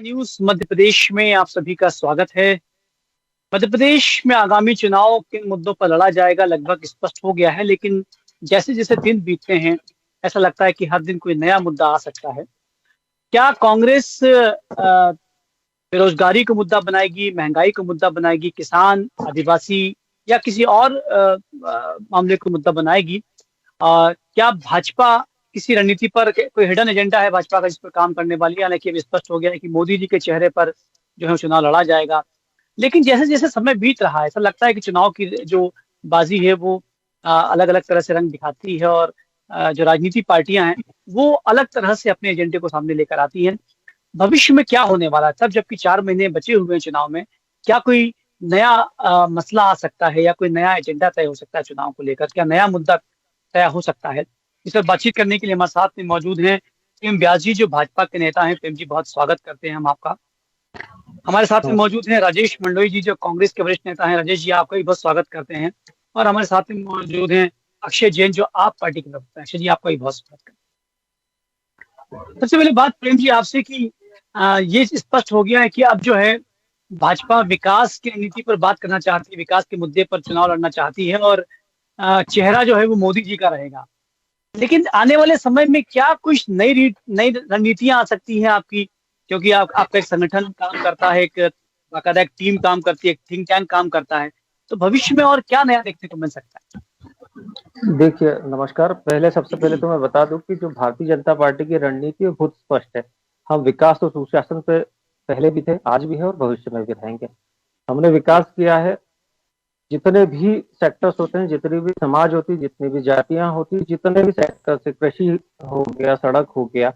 News Madhya Pradesh में आप सभी का स्वागत है। मध्य प्रदेश में आगामी चुनाव किन मुद्दों पर लड़ा जाएगा लगभग स्पष्ट हो गया है, लेकिन जैसे जैसे दिन बीतते हैं ऐसा लगता है कि हर दिन कोई नया मुद्दा आ सकता है। क्या कांग्रेस बेरोजगारी को मुद्दा बनाएगी, महंगाई को मुद्दा बनाएगी, किसान, आदिवासी या किसी और मामले को मुद्दा बनाएगी? क्या भाजपा किसी रणनीति पर कोई हिडन एजेंडा है भाजपा का जिस पर काम करने वाली है? हालांकि अब स्पष्ट हो गया है कि मोदी जी के चेहरे पर जो है चुनाव लड़ा जाएगा। लेकिन जैसे जैसे समय बीत रहा है ऐसा लगता है कि चुनाव की जो बाजी है वो अलग अलग तरह से रंग दिखाती है, और जो राजनीतिक पार्टियां हैं वो अलग तरह से अपने एजेंडे को सामने लेकर आती हैं। भविष्य में क्या होने वाला है तब, जबकि 4 महीने बचे हुए हैं चुनाव में? क्या कोई नया मसला आ सकता है या कोई नया एजेंडा तय हो सकता है चुनाव को लेकर? क्या नया मुद्दा तय हो सकता है? इस पर बातचीत करने के लिए हमारे साथ में मौजूद हैं प्रेम व्यास जी, जो भाजपा के नेता हैं। प्रेम जी, बहुत स्वागत करते हैं हम आपका। हमारे साथ में मौजूद हैं राजेश मंडोई जी, जो कांग्रेस के वरिष्ठ नेता हैं। राजेश जी, आपका भी बहुत स्वागत करते हैं। और हमारे साथ में मौजूद हैं अक्षय जैन, जो आप पार्टी के प्रवक्ता हैं। अक्षय जी, आपका भी बहुत स्वागत करते हैं। सबसे पहले बात प्रेम जी आपसे कि ये स्पष्ट हो गया है कि अब जो है भाजपा विकास की नीति पर बात करना चाहती है, विकास के मुद्दे पर चुनाव लड़ना चाहती है, और चेहरा जो है वो मोदी जी का रहेगा। लेकिन आने वाले समय में क्या कुछ नई रणनीतियां आ सकती हैं आपकी? क्योंकि आपका एक संगठन काम करता है, एक बाकायदा एक टीम काम करती है, एक थिंक टैंक काम करता है, तो भविष्य में और क्या नया देखने को मिल सकता है? देखिए, नमस्कार। सबसे पहले तो मैं बता दूं कि जो भारतीय जनता पार्टी की रणनीति है बहुत स्पष्ट है। हम विकास और सुशासन पे पहले भी थे, आज भी है और भविष्य में भी रहेंगे। हमने विकास किया है। जितने भी सेक्टर्स होते हैं, जितनी भी समाज होती, जितनी भी जातियां होती, जितने भी सेक्टर से, कृषि हो गया, सड़क हो गया,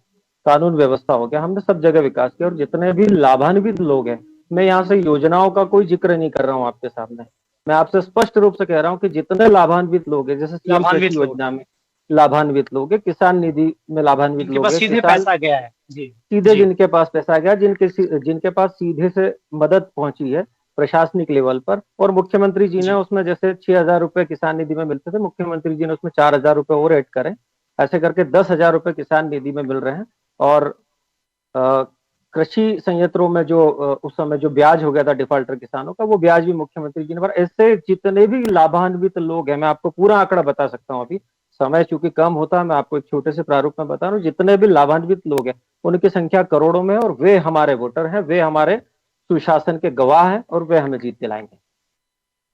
कानून व्यवस्था हो गया, हमने सब जगह विकास किया। और जितने भी लाभान्वित लोग हैं, मैं यहाँ से योजनाओं का कोई जिक्र नहीं कर रहा हूँ आपके सामने, मैं आपसे स्पष्ट रूप से कह रहा हूँ कि जितने लाभान्वित लोग हैं, जैसे सीएम कृषि योजना में लाभान्वित लोग हैं, किसान निधि में लाभान्वित लोग हैं, सीधे पैसा गया है जी, सीधे जिनके पास पैसा गया, जिनके पास सीधे से मदद पहुंची है प्रशासनिक लेवल पर। और मुख्यमंत्री जी ने उसमें, जैसे 6,000 रुपए किसान निधि में मिलते थे, मुख्यमंत्री जी ने उसमें 4,000 रुपए और ऐड करें, ऐसे करके 10,000 रुपए किसान निधि में मिल रहे हैं। और कृषि संयंत्रों में जो उस समय जो ब्याज हो गया था डिफॉल्टर किसानों का, वो ब्याज भी मुख्यमंत्री जी ने। पर ऐसे जितने भी लाभान्वित लोग हैं, मैं आपको पूरा आंकड़ा बता सकता हूँ, अभी समय चूंकि कम होता है, मैं आपको एक छोटे से प्रारूप में बता रहा हूँ। जितने भी लाभान्वित लोग हैं उनकी संख्या करोड़ों में, और वे हमारे वोटर हैं, वे हमारे सुशासन के गवाह हैं, और वे हमें जीत दिलाएंगे।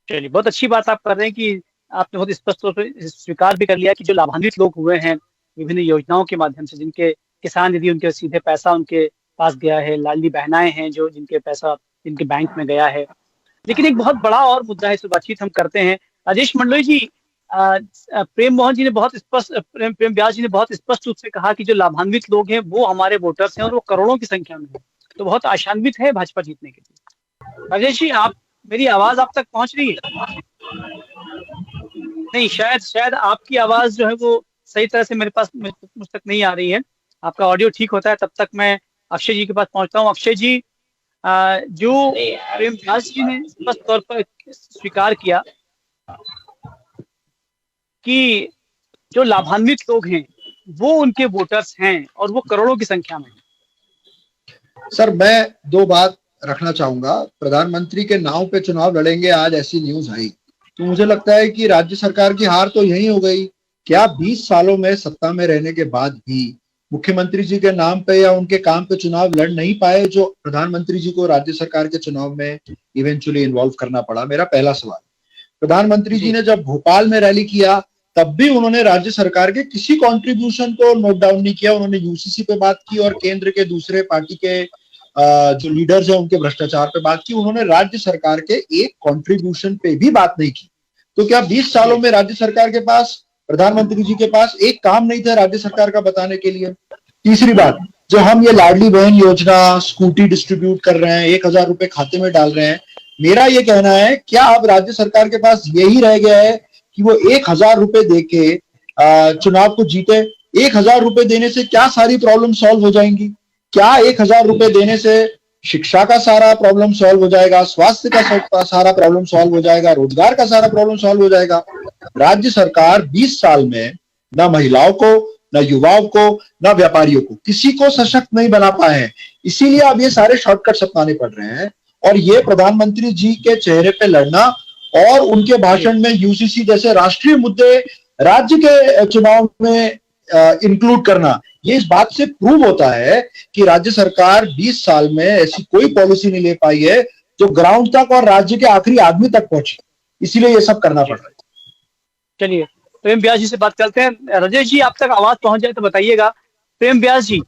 चलिए, बहुत अच्छी बात आप कर रहे हैं कि आपने बहुत स्पष्ट तौर पर स्वीकार भी कर लिया कि जो लाभान्वित लोग हुए हैं विभिन्न योजनाओं के माध्यम से, जिनके किसान निधि उनके सीधे पैसा उनके पास गया है, लाडली बहनाएं हैं जो जिनके पैसा जिनके बैंक में गया है। लेकिन एक बहुत बड़ा और मुद्दा है, इस पर बातचीत हम करते हैं। राजेश मंडलोई जी, प्रेम मोहन जी ने बहुत स्पष्ट प्रेम व्यास जी ने बहुत स्पष्ट रूप से कहा कि जो लाभान्वित लोग हैं वो हमारे वोटर्स हैं और वो करोड़ों की संख्या में है, तो बहुत आशान्वित है भाजपा जीतने के लिए। राजेश जी, आप मेरी आवाज आप तक पहुंच रही है? नहीं, शायद आपकी आवाज जो है वो सही तरह से मेरे पास मुझ तक नहीं आ रही है। आपका ऑडियो ठीक होता है तब तक मैं अक्षय जी के पास पहुंचता हूँ। अक्षय जी, जो प्रेम व्यास जी ने स्पष्ट तौर पर स्वीकार किया कि जो लाभान्वित लोग हैं वो उनके वोटर्स हैं और वो करोड़ों की संख्या में। सर, मैं दो बात रखना चाहूंगा। प्रधानमंत्री के नाव पे चुनाव लड़ेंगे, आज ऐसी न्यूज आई तो मुझे लगता है कि राज्य सरकार की हार तो यही हो गई। क्या 20 सालों में सत्ता में रहने के बाद भी मुख्यमंत्री जी के नाम पे या उनके काम पे चुनाव लड़ नहीं पाए, जो प्रधानमंत्री जी को राज्य सरकार के चुनाव में इवेंचुअली इन्वॉल्व करना पड़ा? मेरा पहला सवाल। प्रधानमंत्री जी ने जब भोपाल में रैली किया तब भी उन्होंने राज्य सरकार के किसी कॉन्ट्रीब्यूशन को नोट डाउन नहीं किया। उन्होंने यूसीसी पे बात की और केंद्र के दूसरे पार्टी के जो लीडर्स हैं उनके भ्रष्टाचार पे बात की। उन्होंने राज्य सरकार के एक कंट्रीब्यूशन पे भी बात नहीं की। तो क्या 20 सालों में राज्य सरकार के पास, प्रधानमंत्री जी के पास एक काम नहीं था राज्य सरकार का बताने के लिए? तीसरी बात, जो हम ये लाडली बहन योजना, स्कूटी डिस्ट्रीब्यूट कर रहे हैं, 1,000 रुपए खाते में डाल रहे हैं, मेरा ये कहना है क्या अब राज्य सरकार के पास यही रह गया है कि वो 1,000 रुपए देके चुनाव को जीते? 1,000 रुपए देने से क्या सारी प्रॉब्लम सॉल्व हो जाएंगी? क्या 1,000 रुपए देने से शिक्षा का सारा प्रॉब्लम सॉल्व हो जाएगा, स्वास्थ्य का सारा प्रॉब्लम सॉल्व हो जाएगा, रोजगार का सारा प्रॉब्लम सॉल्व हो जाएगा? राज्य सरकार 20 साल में ना महिलाओं को न युवाओं को, न व्यापारियों को, किसी को सशक्त नहीं बना पाए हैं। इसीलिए अब ये सारे शॉर्टकट्स अपनाने पड़ रहे हैं। और ये प्रधानमंत्री जी के चेहरे पे लड़ना और उनके भाषण में यूसीसी जैसे राष्ट्रीय मुद्दे राज्य के चुनाव में इंक्लूड करना, ये इस बात से प्रूव होता है कि राज्य सरकार 20 साल में ऐसी कोई पॉलिसी नहीं ले पाई है जो ग्राउंड तक और राज्य के आखिरी आदमी तक पहुंचे। इसीलिए ये सब करना पड़ रहा है। चलिए प्रेम व्यास जी से बात करते हैं। राजेश जी, आप तक आवाज पहुंच जाए तो बताइएगा। प्रेम व्यास जी,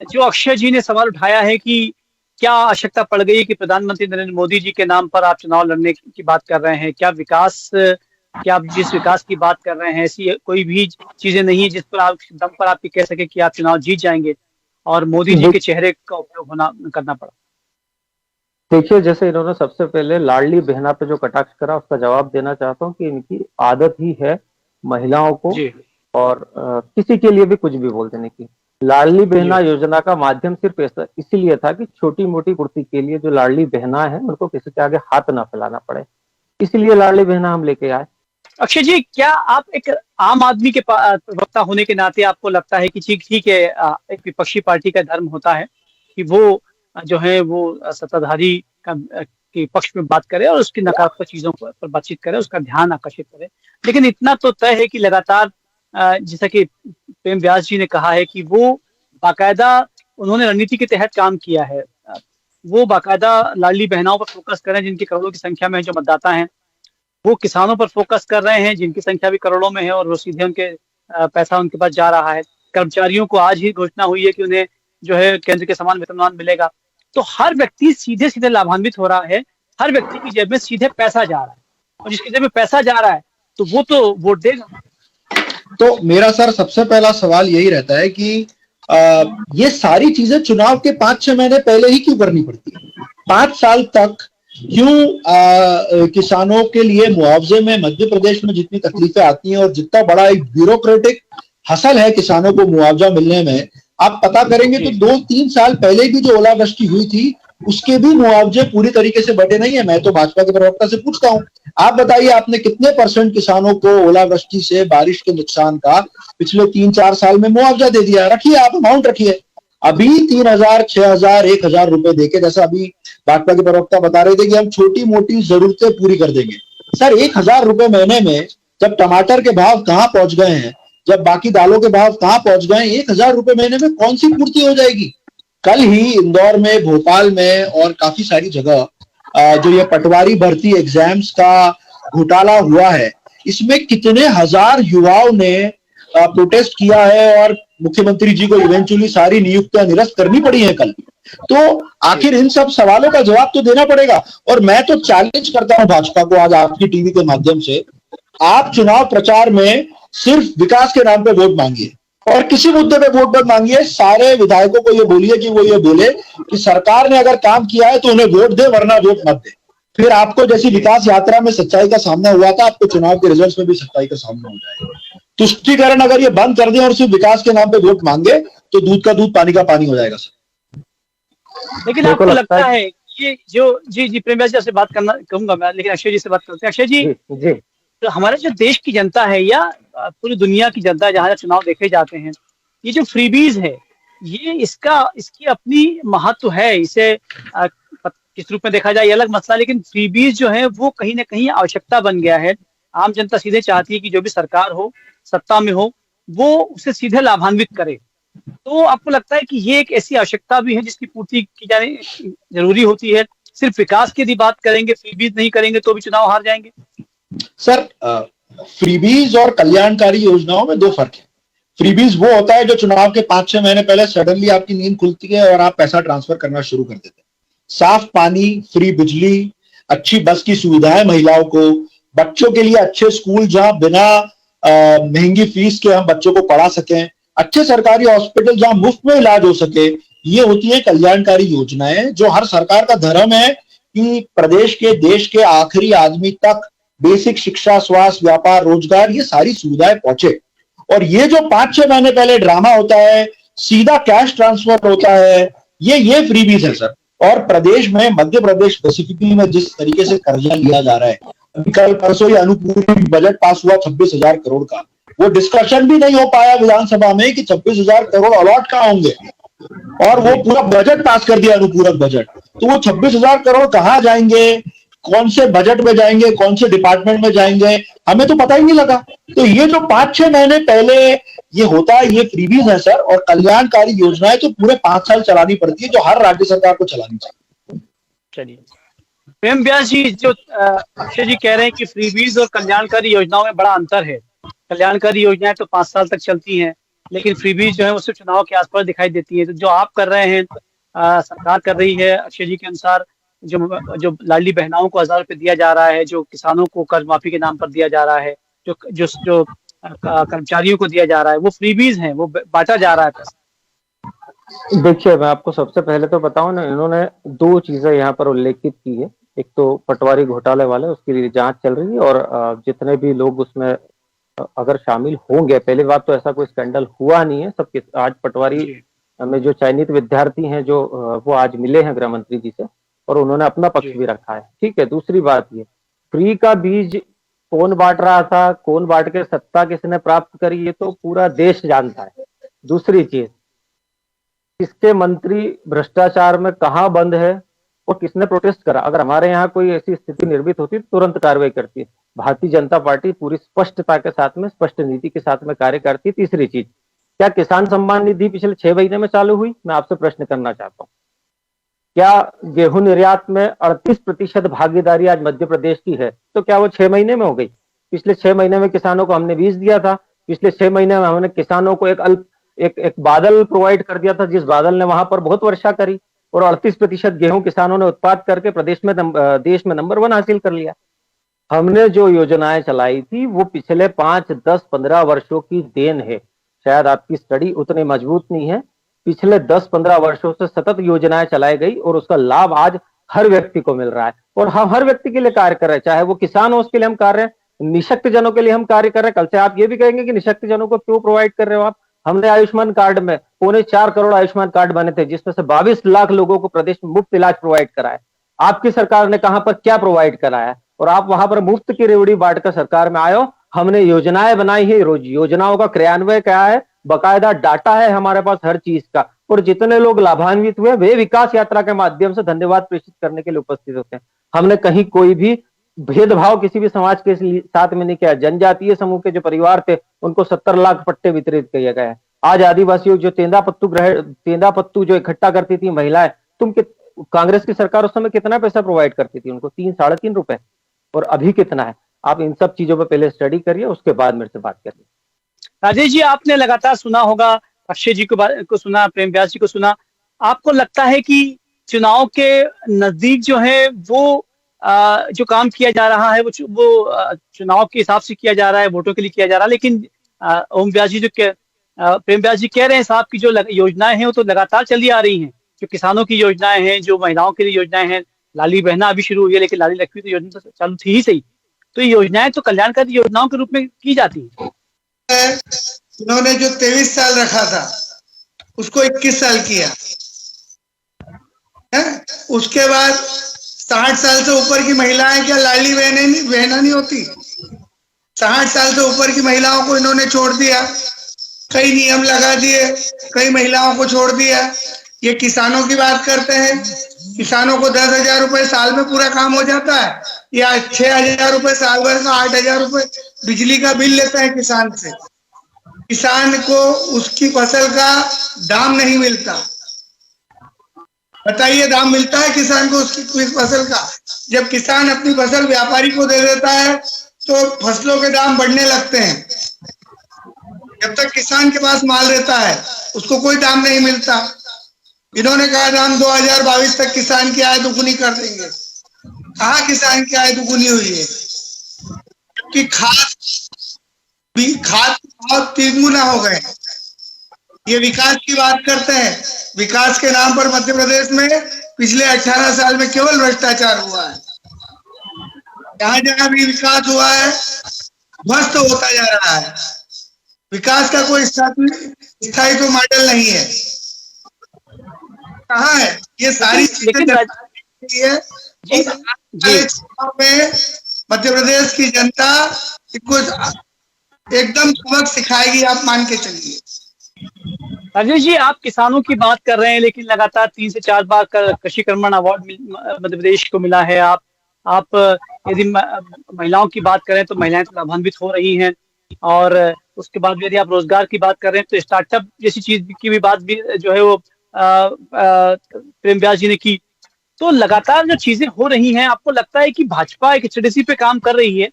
जो अक्षय जी ने सवाल उठाया है कि क्या आवश्यकता पड़ गई कि प्रधानमंत्री नरेंद्र मोदी जी के नाम पर आप चुनाव लड़ने की बात कर रहे हैं, क्या आप जिस विकास की बात कर रहे हैं ऐसी कोई भी चीजें नहीं है जिस पर आप दम पर आप ये कह सके कि आप चुनाव जीत जाएंगे, और मोदी जी के चेहरे का उपयोग करना पड़ा? देखिए, जैसे इन्होंने सबसे पहले लाडली बहना पे जो कटाक्ष करा उसका जवाब देना चाहता हूँ कि इनकी आदत ही है महिलाओं को और किसी के लिए भी कुछ भी बोल देने की। लाडली बहना योजना का माध्यम सिर्फ ऐसा इसीलिए था कि छोटी मोटी पूर्ति के लिए जो लाडली बहना है उनको किसी के आगे हाथ ना फैलाना पड़े, इसलिए लाडली बहना हम लेके आए। अक्षय जी, क्या आप एक आम आदमी के प्रवक्ता होने के नाते आपको लगता है कि ठीक है, एक विपक्षी पार्टी का धर्म होता है कि वो जो है वो सत्ताधारी के पक्ष में बात करे और उसकी नकारात्मक चीजों पर बातचीत करे, उसका ध्यान आकर्षित करे, लेकिन इतना तो तय है कि लगातार जैसा कि प्रेम व्यास जी ने कहा है कि वो बाकायदा उन्होंने रणनीति के तहत काम किया है, वो बाकायदा लाडली बहनाओं पर फोकस कर रहे हैं जिनकी करोड़ों की संख्या में जो मतदाता हैं, वो किसानों पर फोकस कर रहे हैं जिनकी संख्या भी करोड़ों में है और वो सीधे उनके पैसा उनके पास जा रहा है। कर्मचारियों को आज ही घोषणा हुई है कि उन्हें जो है केंद्र के समान वेतनमान मिलेगा। तो हर व्यक्ति सीधे सीधे लाभान्वित हो रहा है, हर व्यक्ति की जेब में सीधे पैसा जा रहा है, और जिसकी जेब में पैसा जा रहा है तो वो तो वोट देगा। तो मेरा सर सबसे पहला सवाल यही रहता है कि ये सारी चीजें चुनाव के 5-6 महीने पहले ही क्यों करनी पड़ती है? 5 साल तक क्यों किसानों के लिए मुआवजे में मध्य प्रदेश में जितनी तकलीफें आती हैं और जितना बड़ा एक ब्यूरोक्रेटिक हसल है किसानों को मुआवजा मिलने में, आप पता करेंगे तो 2-3 साल पहले भी जो ओलावृष्टि हुई थी उसके भी मुआवजे पूरी तरीके से बटे नहीं है। मैं तो भाजपा के प्रवक्ता से पूछता हूं, आप बताइए आपने कितने % किसानों को ओलावृष्टि से बारिश के नुकसान का पिछले 3-4 साल में मुआवजा दे दिया? रखिए, आप अमाउंट रखिए। अभी 3,000, 6,000, 1,000 रुपए देके, जैसा अभी भाजपा के प्रवक्ता बता रहे थे कि हम छोटी मोटी जरूरतें पूरी कर देंगे। सर 1,000 रुपए महीने में जब टमाटर के भाव कहां पहुंच गए हैं, जब बाकी दालों के भाव कहां पहुंच गए, 1,000 रुपए महीने में कौन सी पूर्ति हो जाएगी? कल ही इंदौर में, भोपाल में और काफी सारी जगह जो ये पटवारी भर्ती एग्जाम्स का घोटाला हुआ है, इसमें कितने हजार युवाओं ने प्रोटेस्ट किया है और मुख्यमंत्री जी को इवेंचुअली सारी नियुक्तियां निरस्त करनी पड़ी हैं कल। तो आखिर इन सब सवालों का जवाब तो देना पड़ेगा। और मैं तो चैलेंज करता हूं भाजपा को आज आपकी टीवी के माध्यम से, आप चुनाव प्रचार में सिर्फ विकास के नाम पे वोट मांगिए और किसी मुद्दे पे वोट मत मांगिए। सारे विधायकों को ये बोलिए कि वो ये बोले कि सरकार ने अगर काम किया है तो उन्हें वोट दे, वरना वोट मत दे। फिर आपको जैसी विकास यात्रा में सच्चाई का सामना हुआ था, आपको चुनाव के रिजल्ट्स में भी सच्चाई का सामना हो जाएगा। तुष्टीकरण अगर ये बंद कर दें और सिर्फ विकास के नाम पे वोट मांगे तो दूध का दूध पानी का पानी हो जाएगा सर। लेकिन आपको लगता है ये जो जी प्रेम व्यास जी से बात करना कहूंगा मैं, लेकिन अक्षय जी से बात करते हैं। अक्षय जी, तो हमारे जो देश की जनता है या पूरी दुनिया की जनता है जहां चुनाव देखे जाते हैं, ये जो फ्रीबीज है ये इसकी अपनी महत्व है। इसे किस रूप में देखा जाए ये अलग मसला, लेकिन फ्रीबीज जो है वो कहीं ना कहीं आवश्यकता बन गया है। आम जनता सीधे चाहती है कि जो भी सरकार हो, सत्ता में हो, वो उसे सीधे लाभान्वित करे। तो आपको लगता है कि ये एक ऐसी आवश्यकता भी है जिसकी पूर्ति की जानी जरूरी होती है? सिर्फ विकास की यदि बात करेंगे, फ्रीबीज नहीं करेंगे तो भी चुनाव हार जाएंगे? सर फ्रीबीज और कल्याणकारी योजनाओं में 2 फर्क है। फ्रीबीज वो होता है जो चुनाव के 5-6 महीने पहले सडनली आपकी नींद खुलती है और आप पैसा ट्रांसफर करना शुरू कर देते हैं। साफ पानी, फ्री बिजली, अच्छी बस की सुविधाएं महिलाओं को, बच्चों के लिए अच्छे स्कूल जहां बिना महंगी फीस के हम बच्चों को पढ़ा सकें, अच्छे सरकारी हॉस्पिटल जहां मुफ्त में इलाज हो सके, ये होती है कल्याणकारी योजनाएं। जो हर सरकार का धर्म है कि प्रदेश के, देश के आखिरी आदमी तक बेसिक शिक्षा, स्वास्थ्य, व्यापार, रोजगार, ये सारी सुविधाएं पहुंचे। और ये जो 5-6 महीने पहले ड्रामा होता है, सीधा कैश ट्रांसफर होता है, ये फ्रीबीज है सर। और प्रदेश में, मध्य प्रदेश स्पेसिफिकली में जिस तरीके से कर्जा लिया जा रहा है, कल परसों ये अनुपूरक बजट पास हुआ 26,000 करोड़ का, वो डिस्कशन भी नहीं हो पाया विधानसभा में कि 26,000 करोड़ अलॉट कहाँ होंगे, और वो पूरा बजट पास कर दिया, अनुपूरक बजट। तो वो 26,000 करोड़ कहाँ जाएंगे, कौन से बजट में जाएंगे, कौन से डिपार्टमेंट में जाएंगे, हमें तो पता ही नहीं लगा। तो ये जो 5-6 महीने पहले ये होता है, ये फ्रीबीज है सर, और कल्याणकारी योजनाएं तो पूरे 5 साल चलानी पड़ती है, जो हर राज्य सरकार को चलानी चाहिए। चलिए, प्रेम व्यास जी, जो अक्षय जी कह रहे हैं कि फ्रीबीज और कल्याणकारी योजनाओं में बड़ा अंतर है। कल्याणकारी योजनाएं तो 5 साल तक चलती हैं, लेकिन फ्रीबीज जो है वो सिर्फ चुनाव के आसपास दिखाई देती है। तो जो आप कर रहे हैं, सरकार कर रही है, अक्षय जी के अनुसार जो लाडली बहनाओं को 1,000 रुपये दिया जा रहा है, जो किसानों को कर्ज माफी के नाम पर दिया जा रहा है, जो जो जो कर्मचारियों को दिया जा रहा है, वो फ्रीबीज हैं, वो बांटा जा रहा है पैसा। देखिए, मैं आपको सबसे पहले तो बताऊं ना, इन्होंने 2 चीजें यहाँ पर उल्लेखित की है। एक तो पटवारी घोटाले वाले, उसकी जांच चल रही है, और जितने भी लोग उसमें अगर शामिल होंगे, पहली बात तो ऐसा कोई स्कैंडल हुआ नहीं है। सबके आज पटवारी में जो चयनित विद्यार्थी हैं, जो वो आज मिले हैं गृह मंत्री जी से, और उन्होंने अपना पक्ष भी रखा है। ठीक है। दूसरी बात, ये फ्री का बीज कौन बांट रहा था, कौन बांट के सत्ता किसने प्राप्त करी, ये तो पूरा देश जानता है। दूसरी चीज, किसके मंत्री भ्रष्टाचार में कहां बंद है और किसने प्रोटेस्ट करा। अगर हमारे यहाँ कोई ऐसी स्थिति निर्मित होती तो तुरंत कार्रवाई करती है। भारतीय जनता पार्टी पूरी स्पष्टता के साथ में, स्पष्ट नीति के साथ में कार्य करती है। तीसरी चीज, क्या किसान सम्मान निधि पिछले 6 महीने में चालू हुई? मैं आपसे प्रश्न करना चाहता हूँ। क्या गेहूं निर्यात में 38% भागीदारी आज मध्य प्रदेश की है? तो क्या वो 6 महीने में हो गई? पिछले 6 महीने में किसानों को हमने बीज दिया था। पिछले 6 महीने में हमने किसानों को एक बादल प्रोवाइड कर दिया था, जिस बादल ने वहां पर बहुत वर्षा करी, और 38% गेहूं किसानों ने उत्पाद करके प्रदेश में देश में नंबर 1 हासिल कर लिया। हमने जो योजनाएं चलाई थी वो पिछले 5, 10, 15 वर्षों की देन है। शायद आपकी स्टडी उतनी मजबूत नहीं है। पिछले 10-15 वर्षों से सतत योजनाएं चलाई गई, और उसका लाभ आज हर व्यक्ति को मिल रहा है, और हम हर व्यक्ति के लिए कार्य कर रहे हैं। चाहे वो किसान हो, उसके लिए हम कार्य हैं, निःशक्त जनों के लिए हम कार्य कर रहे हैं। कल से आप ये भी कहेंगे कि निःशक्त जनों को क्यों प्रोवाइड कर रहे हो आप। हमने आयुष्मान कार्ड में 4.25 करोड़ आयुष्मान कार्ड बने थे, जिसमें से 22 लाख लोगों को प्रदेश में मुफ्त इलाज प्रोवाइड कराया। आपकी सरकार ने कहां पर क्या प्रोवाइड कराया, और आप वहां पर मुफ्त की रेवड़ी बांटकर सरकार में आए हो। हमने योजनाएं बनाई है, रोज योजनाओं का क्रियान्वयन क्या है, बकायदा डाटा है हमारे पास हर चीज का, और जितने लोग लाभान्वित हुए वे विकास यात्रा के माध्यम से धन्यवाद प्रेषित करने के लिए उपस्थित होते हैं। हमने कहीं कोई भी भेदभाव किसी भी समाज के साथ में नहीं किया। जनजातीय समूह के जो परिवार थे, उनको 70 लाख पट्टे वितरित किए गए। आज आदिवासियों जो तेंदा पत्तू जो इकट्ठा करती थी महिलाएं, कांग्रेस की सरकार उस समय कितना पैसा प्रोवाइड करती थी उनको? 3-3.5 रुपए, और अभी कितना है? आप इन सब चीजों पर पहले स्टडी करिए, उसके बाद मेरे से बात करिए। राजेश जी, आपने लगातार सुना होगा, अक्षय जी को सुना, प्रेम व्यास जी को सुना। आपको लगता है कि चुनाव के नजदीक जो है वो जो काम किया जा रहा है वो चुनाव के हिसाब से किया जा रहा है, वोटों के लिए किया जा रहा है, लेकिन ओम व्यास जी प्रेम व्यास जी कह रहे हैं साहब की जो योजनाएं हैं वो तो लगातार चली आ रही हैं। जो किसानों की योजनाएं हैं, जो महिलाओं के लिए योजनाएं हैं, लाडली बहना अभी शुरू हुई है, लेकिन लाडली लक्ष्मी तो योजना तो चालू थी ही सही। तो ये योजनाएं तो कल्याणकारी योजनाओं के रूप में की जाती है। इन्होंने जो 23 साल रखा था उसको 21 साल किया है। उसके बाद 60 साल से ऊपर की महिलाएं क्या लाडली बहना नहीं होती? 60 साल से ऊपर की महिलाओं को इन्होंने छोड़ दिया, कई नियम लगा दिए, कई महिलाओं को छोड़ दिया। ये किसानों की बात करते हैं, किसानों को 10,000 रुपए साल में पूरा काम हो जाता है, या 6,000 रुपए साल भर का 8,000 रुपए बिजली का बिल लेते हैं किसान से। किसान को उसकी फसल का दाम नहीं मिलता। बताइए, दाम मिलता है किसान को उसकी फसल का? जब किसान अपनी फसल व्यापारी को दे देता है तो फसलों के दाम बढ़ने लगते हैं। जब तक किसान के पास माल रहता है उसको कोई दाम नहीं मिलता। इन्होंने कहा दाम 2022 तक किसान की आय दुगुनी कर देंगे। कहाँ किसान की आय दुगुनी हुई है? कि खाद भाव 3 गुना हो गए। ये विकास की बात करते हैं, विकास के नाम पर मध्य प्रदेश में पिछले 18 साल में केवल भ्रष्टाचार हुआ है। जहां जहां भी विकास हुआ है ध्वस्त होता जा रहा है। विकास का कोई स्थायी तो मॉडल नहीं है। कहाँ है ये सारी चीजें? में मध्य प्रदेश की जनता कुछ एकदम सबक सिखाएगी, आप मान के चलिए। राजेश जी, आप किसानों की बात कर रहे हैं, लेकिन लगातार 3 से 4 बार कृषि कर्मण अवार्ड मध्य प्रदेश को मिला है। आप यदि महिलाओं की बात करें तो महिलाएं तो लाभान्वित हो रही हैं, और उसके बाद भी यदि आप रोजगार की बात कर रहे हैं तो स्टार्टअप जैसी चीज की भी बात भी जो है वो प्रेम व्यास जी ने की। तो लगातार जो चीजें हो रही हैं, आपको लगता है कि भाजपा एक स्ट्रेटेजी पे काम कर रही है,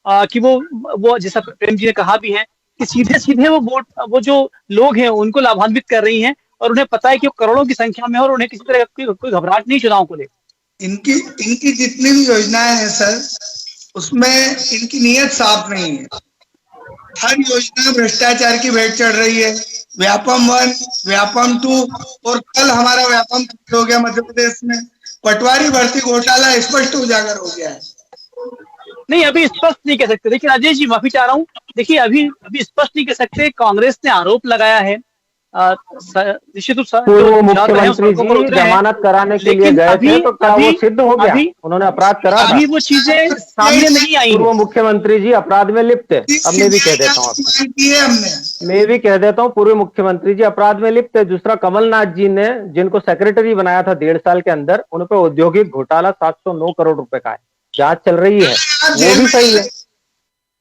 कि वो जैसा प्रेम जी ने कहा भी है कि सीधे सीधे वो जो लोग हैं उनको लाभान्वित कर रही हैं, और उन्हें पता है कि वो करोड़ों की संख्या में है और उन्हें किसी तरह की कोई घबराहट नहीं चुनाव को लेकर। इनकी इनकी जितनी भी योजनाएं हैं सर, उसमें इनकी नीयत साफ नहीं है। हर योजना भ्रष्टाचार की भेंट चढ़ रही है। व्यापम 1, व्यापम 2 और कल हमारा व्यापम 3 हो गया मध्य प्रदेश में। पटवारी भर्ती घोटाला स्पष्ट उजागर हो गया है। नहीं, अभी स्पष्ट नहीं कह सकते। देखिए राजेश जी, माफी चाह रहा हूँ, देखिए अभी स्पष्ट नहीं कह सकते। कांग्रेस ने आरोप लगाया है, निश्चित रूप से पूर्व मुख्यमंत्री जी जमानत कराने के लिए गए थे, तो क्या वो सिद्ध हो गया? उन्होंने अपराध करा था? अभी वो चीजें सामने नहीं आई। पूर्व मुख्यमंत्री जी अपराध में लिप्त है। अब मैं भी कह देता हूँ, मैं भी कह देता हूँ, पूर्व मुख्यमंत्री जी अपराध में लिप्त है। दूसरा, कमलनाथ जी ने जिनको सेक्रेटरी बनाया था 1.5 साल के अंदर, उन पर औद्योगिक घोटाला 709 करोड़ रुपए का है, जांच चल रही है, वो भी सही है।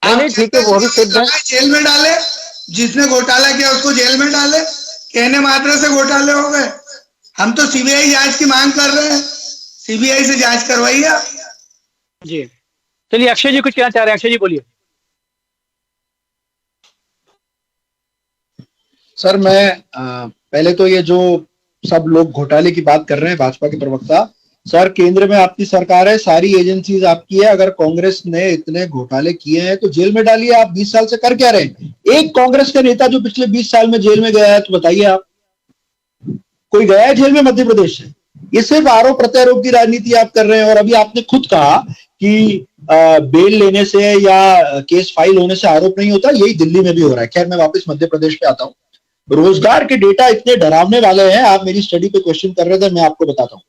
नहीं ठीक है, वो भी सिद्ध है। जेल में डाले, जिसने घोटाला किया उसको जेल में डाले, कहने मात्र से घोटाले हो गए। हम तो सीबीआई जांच की मांग कर रहे हैं, सीबीआई से जांच करवाइए आप। जी चलिए, अक्षय जी कुछ कहना चाह रहे हैं। अक्षय जी बोलिए। सर मैं पहले तो ये जो सब लोग घोटाले की बात कर रहे हैं, भाजपा के प्रवक्ता, सर केंद्र में आपकी सरकार है, सारी एजेंसीज आपकी है। अगर कांग्रेस ने इतने घोटाले किए हैं तो जेल में डालिए। आप 20 साल से कर क्या रहे हैं? एक कांग्रेस का नेता जो पिछले 20 साल में जेल में गया है तो बताइए आप, कोई गया है जेल में मध्य प्रदेश से? ये सिर्फ आरोप प्रत्यारोप की राजनीति आप कर रहे हैं। और अभी आपने खुद कहा कि बेल लेने से या केस फाइल होने से आरोप नहीं होता, यही दिल्ली में भी हो रहा है। खैर मैं वापस मध्य प्रदेश पे आता हूँ। रोजगार के डेटा इतने डरावने वाले हैं, आप मेरी स्टडी पे क्वेश्चन कर रहे थे, मैं आपको बताता हूँ।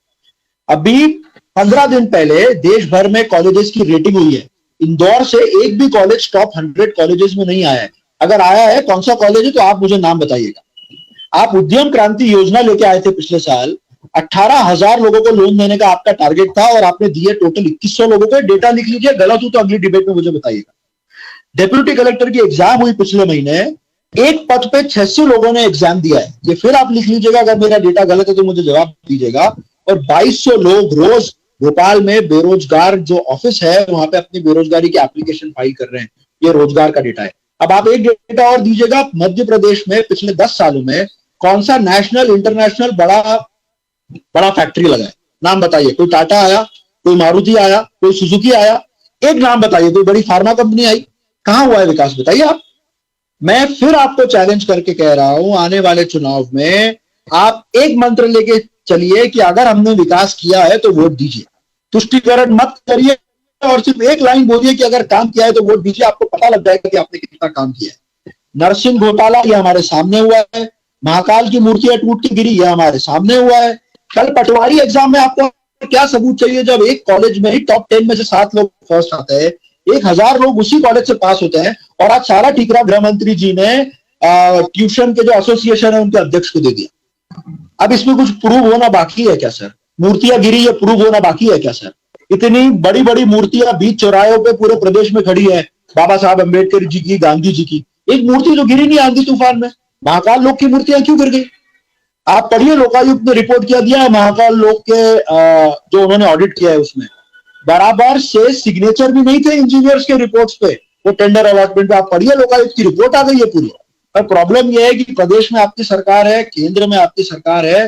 अभी 15 दिन पहले देश भर में कॉलेजेस की रेटिंग हुई है। इंदौर से एक भी कॉलेज टॉप 100 कॉलेजेस में नहीं आया है। अगर आया है, कौन सा कॉलेज है तो आप मुझे नाम बताइएगा। आप उद्यम क्रांति योजना लेके आए थे पिछले साल, 18,000 लोगों को लोन देने का आपका टारगेट था और आपने दिए टोटल 2100 लोगों को। डेटा लिख लीजिए, गलत हो तो अगली डिबेट में मुझे बताइएगा। डेप्यूटी कलेक्टर की एग्जाम हुई पिछले महीने, एक पद पे 600 लोगों ने एग्जाम दिया है। ये फिर आप लिख लीजिएगा, अगर मेरा डेटा गलत है तो मुझे जवाब दीजिएगा। और 2200 लोग रोज भोपाल में बेरोजगार जो ऑफिस है वहां पे अपनी बेरोजगारी की एप्लीकेशन फाइल कर रहे हैं। ये रोजगार का डेटा है। अब आप एक डेटा और दीजिएगा, मध्य प्रदेश में पिछले 10 सालों में कौन सा नेशनल इंटरनेशनल बड़ा फैक्ट्री लगा है? नाम बताइए। कोई टाटा आया, कोई मारुति आया, कोई सुजुकी आया? एक नाम बताइए। कोई बड़ी फार्मा कंपनी आई? कहां हुआ है विकास, बताइए आप। मैं फिर आपको चैलेंज करके कह रहा हूं, आने वाले चुनाव में आप एक मंत्र लेके चलिए कि अगर हमने विकास किया है तो वोट दीजिए। तुष्टिकरण मत करिए और सिर्फ एक लाइन बोलिए कि अगर काम किया है तो वोट दीजिए। आपको पता लग जाएगा कि आपने कितना काम किया है। नरसिंह घोटाला ये हमारे सामने हुआ है, महाकाल की मूर्तियां टूट के गिरी ये हमारे सामने हुआ है। कल पटवारी एग्जाम में आपको क्या सबूत चाहिए जब एक कॉलेज में ही टॉप 10 में से 7 लोग फर्स्ट आते हैं, 1000 लोग उसी कॉलेज से पास होते हैं, और आज सारा ठीकरा गृह मंत्री जी ने ट्यूशन के जो एसोसिएशन है उनके अध्यक्ष को दे दिया। अब इसमें कुछ प्रूव होना बाकी है क्या सर? मूर्तियां गिरी, ये प्रूव होना बाकी है क्या सर? इतनी बड़ी बड़ी मूर्तियां बीच चौराहों पे पूरे प्रदेश में खड़ी है, बाबा साहब अम्बेडकर जी की, गांधी जी की। एक मूर्ति तो गिरी नहीं आंधी तूफान में। महाकाल लोक की मूर्तियां क्यों गिर गई? आप पढ़िए, लोकायुक्त ने रिपोर्ट किया दिया है महाकाल लोक के जो उन्होंने ऑडिट किया है उसमें बराबर से सिग्नेचर भी नहीं थे इंजीनियर्स के रिपोर्ट्स पे, वो टेंडर अलॉटमेंट पे। आप पढ़िए, लोकायुक्त की रिपोर्ट आ गई है पूरी। पर प्रॉब्लम यह है कि प्रदेश में आपकी सरकार है, केंद्र में आपकी सरकार है,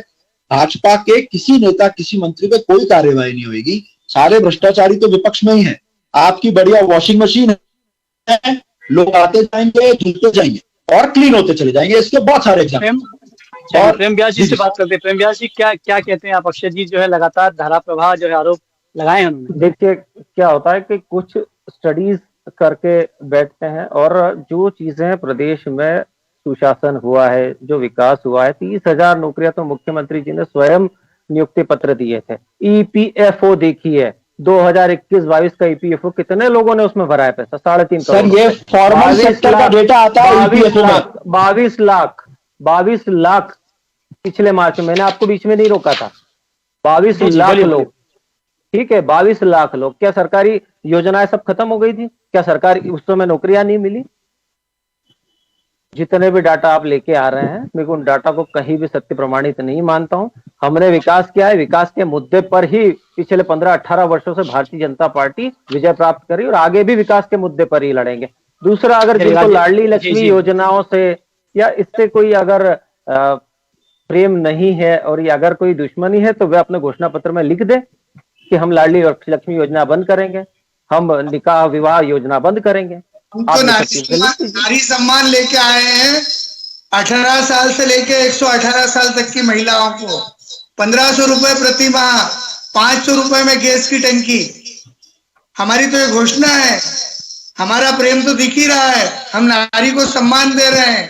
भाजपा के किसी नेता किसी मंत्री पे कोई कार्यवाही नहीं होगी। सारे भ्रष्टाचारी तो विपक्ष में ही है। आपकी बढ़िया वॉशिंग मशीन है, लोग आते जाएंगे, धुलते जाएंगे और क्लीन होते चले जाएंगे। इसके बहुत सारे एग्जाम्पल। और प्रेम व्यास जी से बात करते हैं। प्रेम व्यास जी, क्या कहते हैं आप? अक्षय जी जो है लगातार धारा प्रवाह जो है आरोप लगाए हैं उन्होंने। देखिए क्या होता है कि कुछ स्टडीज करके बैठते हैं और जो चीजें प्रदेश में सुशासन हुआ है, जो विकास हुआ है, 30,000 नौकरियां तो मुख्यमंत्री जी ने स्वयं नियुक्ति पत्र दिए थे। EPFO देखिए, 2021-22 का ईपीएफओ कितने लोगों ने उसमें भरा है पैसा? 3.5 सर करोड़। ये फॉर्मल सेक्टर का डेटा आता है ईपीएफओ में। 22 लाख पिछले मार्च में, मैंने आपको बीच में नहीं रोका था। 22 लाख लोग, ठीक है, 22 लाख लोग। क्या सरकारी योजनाएं सब खत्म हो गई थी? क्या सरकारी उस समय नौकरियां नहीं मिली? जितने भी डाटा आप लेके आ रहे हैं, मैं उन डाटा को कहीं भी सत्य प्रमाणित नहीं मानता हूं। हमने विकास किया है, विकास के मुद्दे पर ही पिछले 15-18 वर्षों से भारतीय जनता पार्टी विजय प्राप्त करी और आगे भी विकास के मुद्दे पर ही लड़ेंगे। दूसरा, अगर जिनको लाडली लक्ष्मी योजनाओं से या इससे कोई अगर प्रेम नहीं है और ये अगर कोई दुश्मनी है, तो वे अपने घोषणा पत्र में लिख दे कि हम लाडली लक्ष्मी योजना बंद करेंगे, हम निकाह विवाह योजना बंद करेंगे। हम तो नारी सम्मान लेके आए हैं 18 साल से लेके 118 साल तक की महिलाओं को 1500 रुपए प्रति माह, 500 रुपए में गैस की टंकी। हमारी तो ये घोषणा है। हमारा प्रेम तो दिख ही रहा है। हम नारी को सम्मान दे रहे हैं।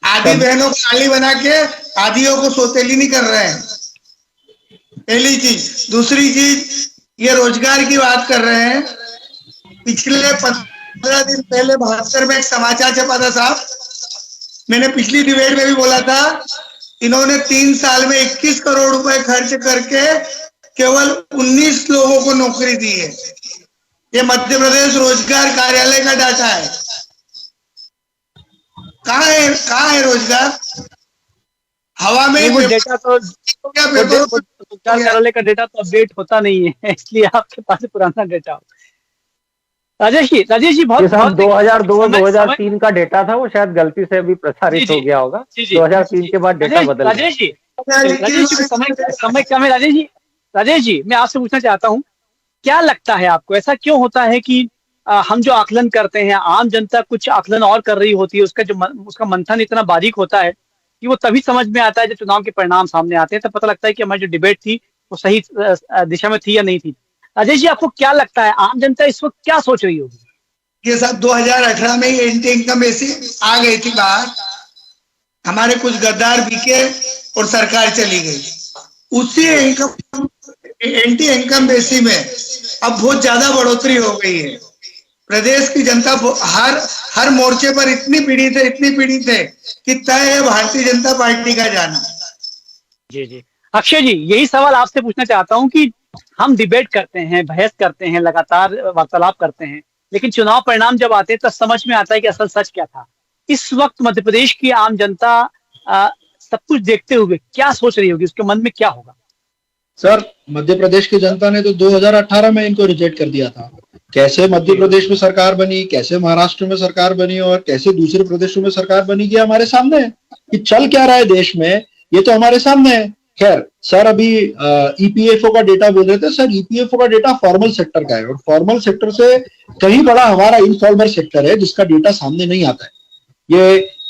आधी बहनों को लाली बना के आधियों को सौतेली नहीं कर रहे हैं, पहली चीज। दूसरी चीज, ये रोजगार की बात कर रहे हैं। पिछले 15 दिन पहले भास्कर में एक समाचार छपा था साहब, मैंने पिछली डिबेट में भी बोला था, इन्होंने 3 साल में 21 करोड़ रुपए खर्च करके केवल 19 लोगों को नौकरी दी है। ये मध्य प्रदेश रोजगार कार्यालय का डाटा है। कहाँ है रोजगार? हवा में। वो डेटा तो रोजगार कार्यालय का डेटा तो अपडेट होता नहीं है, इसलिए आपके पास पुराना डेटा हो। राजेश जी बहुत 2002-2003 का डेटा था, वो शायद गलती से अभी प्रसारित हो गया होगा। 2003 के बाद डेटा बदल गया। राजेश जी समय कम है। राजेश जी मैं आपसे पूछना चाहता हूँ, क्या लगता है आपको, ऐसा क्यों होता है कि हम जो आकलन करते हैं, आम जनता कुछ आकलन और कर रही होती है, उसका मंथन इतना बारीक होता है कि वो तभी समझ में आता है जब चुनाव के परिणाम सामने आते हैं, तब पता लगता है कि हमारी जो डिबेट थी वो सही दिशा में थी या नहीं थी। राजेश जी आपको क्या लगता है, आम जनता इस वक्त क्या सोच रही होगी? ये सब 2018 में ही एंटी इनकम ऐसी आ गई थी बाहर, हमारे कुछ गद्दार बिके और सरकार चली गई। उसी एंटी इनकम बेसी में अब बहुत ज्यादा बढ़ोतरी हो गई है। प्रदेश की जनता हर मोर्चे पर इतनी पीड़ित है कि तय है भारतीय जनता पार्टी का जाना। जी अक्षय जी, यही सवाल आपसे पूछना चाहता हूं कि हम डिबेट करते हैं, बहस करते हैं, लगातार वार्तालाप करते हैं, लेकिन चुनाव परिणाम जब आते हैं तब समझ में आता है कि असल सच क्या था। इस वक्त मध्य प्रदेश की आम जनता सब कुछ देखते हुए क्या सोच रही होगी, उसके मन में क्या होगा? सर मध्य प्रदेश की जनता ने तो 2018 में इनको रिजेक्ट कर दिया था। कैसे मध्य प्रदेश में सरकार बनी, कैसे महाराष्ट्र में सरकार बनी और कैसे दूसरे प्रदेशों में सरकार बनी, ये हमारे सामने है। कि चल क्या रहा है देश में, ये तो हमारे सामने है। खैर सर, अभी ईपीएफओ का डेटा बोल रहे थे। सर ईपीएफओ का डेटा फॉर्मल सेक्टर का है और फॉर्मल सेक्टर से कहीं बड़ा हमारा इनफॉर्मल सेक्टर है जिसका डेटा सामने नहीं आता है।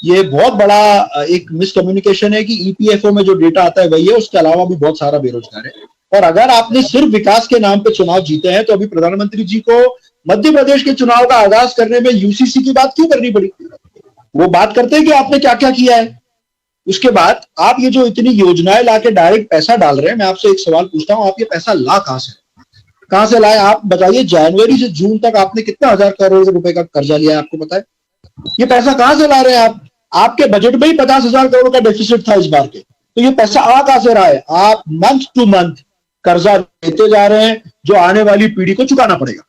ये बहुत बड़ा एक मिसकम्युनिकेशन है कि ईपीएफओ में जो डेटा आता है वही है, उसके अलावा भी बहुत सारा बेरोजगार है। और अगर आपने सिर्फ विकास के नाम पे चुनाव जीते हैं तो अभी प्रधानमंत्री जी को मध्य प्रदेश के चुनाव का आगाज करने में यूसीसी की बात क्यों करनी पड़ी? वो बात करते हैं कि आपने क्या क्या किया है। उसके बाद आप ये जो इतनी योजनाएं लाके डायरेक्ट पैसा डाल रहे हैं, मैं आपसे एक सवाल पूछता हूं, आप ये पैसा ला कहां से लाए? आप बताइए, जनवरी से जून तक आपने कितना 1000 करोड़ रुपए का कर्जा लिया है, आपको पता है? ये पैसा कहां से ला रहे हैं आप? आपके बजट में ही 50,000 करोड़ का डेफिसिट था इस बार के, तो ये पैसा आ कहां से रहा है? आप मंथ टू मंथ कर्जा लेते जा रहे हैं जो आने वाली पीढ़ी को चुकाना पड़ेगा।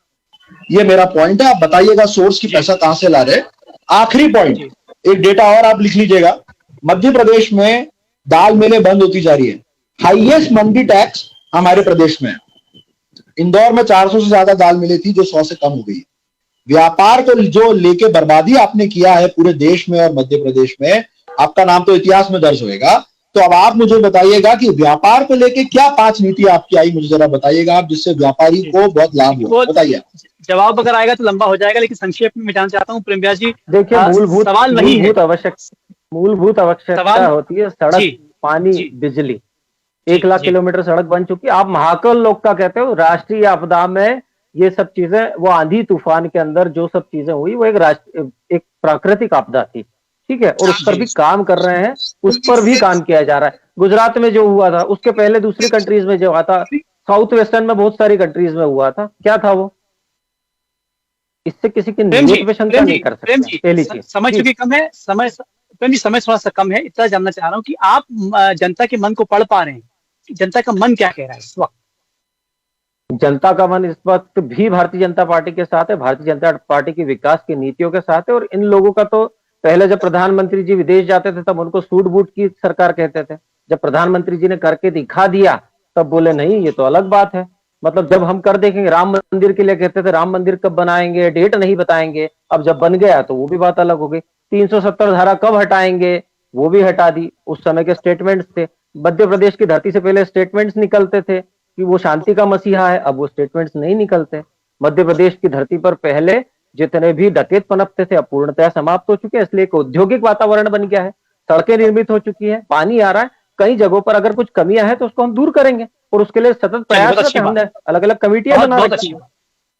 ये मेरा पॉइंट है। आप बताइएगा सोर्स की पैसा कहां से ला रहे हैं। आखिरी पॉइंट, एक डेटा और आप लिख लीजिएगा। मध्य प्रदेश में दाल मिलें बंद होती जा रही है। हाईएस्ट मंडी टैक्स हमारे प्रदेश में है। इंदौर में 400 से ज्यादा दाल मिलें थी जो 100 से कम हो गई है। व्यापार को जो लेके बर्बादी आपने किया है पूरे देश में और मध्य प्रदेश में, आपका नाम तो इतिहास में दर्ज होएगा। तो अब आप मुझे बताइएगा कि व्यापार को लेके क्या 5 नीति आपकी आई, मुझे जरा बताइएगा आप, जिससे व्यापारी को बहुत लाभ हो। बताइए। जवाब अगर आएगा तो लंबा हो जाएगा, लेकिन संक्षेप में मैं जानना चाहता हूँ प्रेम व्यास जी। देखिए, मूलभूत आवश्यकता होती है सड़क, पानी, बिजली। 1 लाख किलोमीटर सड़क बन चुकी है। आप महाकाल लोग का कहते हो, राष्ट्रीय आपदा में ये सब चीजें, वो आंधी तूफान के अंदर जो सब चीजें हुई वो एक प्राकृतिक आपदा थी, ठीक है, और उस पर भी काम कर रहे हैं, उस पर भी काम किया जा रहा है। गुजरात में जो हुआ था, उसके पहले दूसरी कंट्रीज में जो हुआ था, साउथ वेस्टर्न में बहुत सारी कंट्रीज में हुआ था, क्या था वो? इससे किसी की प्रेम जी, निंदा प्रशंसा प्रेम जी, नहीं कर प्रेम सकते। जी, पहली चीज समय जी, चूंकि कम है, प्रेम जी समय थोड़ा सा कम है। इतना जानना चाह रहा हूँ कि आप जनता के मन को पढ़ पा रहे हैं कि जनता का मन क्या कह रहा है इस वक्त? जनता का मन इस वक्त भी भारतीय जनता पार्टी के साथ है, भारतीय जनता पार्टी की विकास की नीतियों के साथ है। और इन लोगों का तो पहले जब प्रधानमंत्री जी विदेश जाते थे तब उनको सूट बूट की सरकार कहते थे, जब प्रधानमंत्री जी ने करके दिखा दिया तब बोले नहीं ये तो अलग बात है। मतलब जब हम कर देखेंगे, राम मंदिर के लिए कहते थे राम मंदिर कब बनाएंगे, डेट नहीं बताएंगे, अब जब बन गया तो वो भी बात अलग हो गई। 370 धारा कब हटाएंगे, वो भी हटा दी। उस समय के स्टेटमेंट्स थे, मध्य प्रदेश की धरती से पहले स्टेटमेंट्स निकलते थे कि वो शांति का मसीहा है, अब वो स्टेटमेंट्स नहीं निकलते। मध्य प्रदेश की धरती पर पहले जितने भी डकैत पनपते थे अब पूर्णतः समाप्त हो चुके हैं, इसलिए एक औद्योगिक वातावरण बन गया है, सड़कें निर्मित हो चुकी है, पानी आ रहा है। कई जगहों पर अगर कुछ कमियां हैं तो उसको हम दूर करेंगे और उसके लिए सतत बहुत प्रयासरत अच्छी है। बात हमने है, अलग अलग कमेटियां बहुत बना बहुत रखी अच्छी हैं। बात।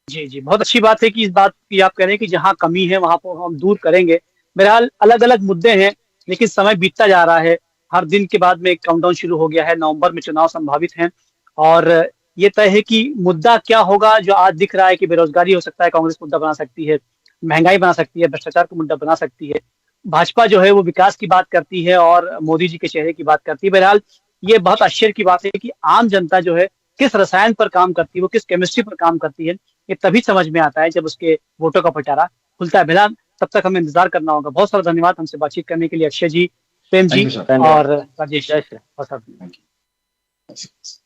जी जी, बहुत अच्छी बात है कि इस बात की आप कह रहे हैं कि जहाँ कमी है वहां पर हम दूर करेंगे। बहरहाल अलग अलग मुद्दे हैं, लेकिन समय बीतता जा रहा है। हर दिन के बाद में एक काउंटडाउन शुरू हो गया है, नवंबर में चुनाव संभावित हैं। और ये तय है कि मुद्दा क्या होगा। जो आज दिख रहा है कि बेरोजगारी हो सकता है, कांग्रेस मुद्दा बना सकती है, महंगाई बना सकती है, भ्रष्टाचार को मुद्दा बना सकती है। भाजपा जो है वो विकास की बात करती है और मोदी जी के चेहरे की बात करती है। बहरहाल ये बहुत आश्चर्य की बात है कि आम जनता जो है किस रसायन पर काम करती है, वो किस केमिस्ट्री पर काम करती है, ये तभी समझ में आता है जब उसके वोटों का पिटारा खुलता है। बहरहाल तब तक हमें इंतजार करना होगा। बहुत सारा धन्यवाद हमसे बातचीत करने के लिए, अक्षय जी, प्रेम थैंक जी यू सर। धन्यवाद। और राजेश जय श्री और सब। Thank you.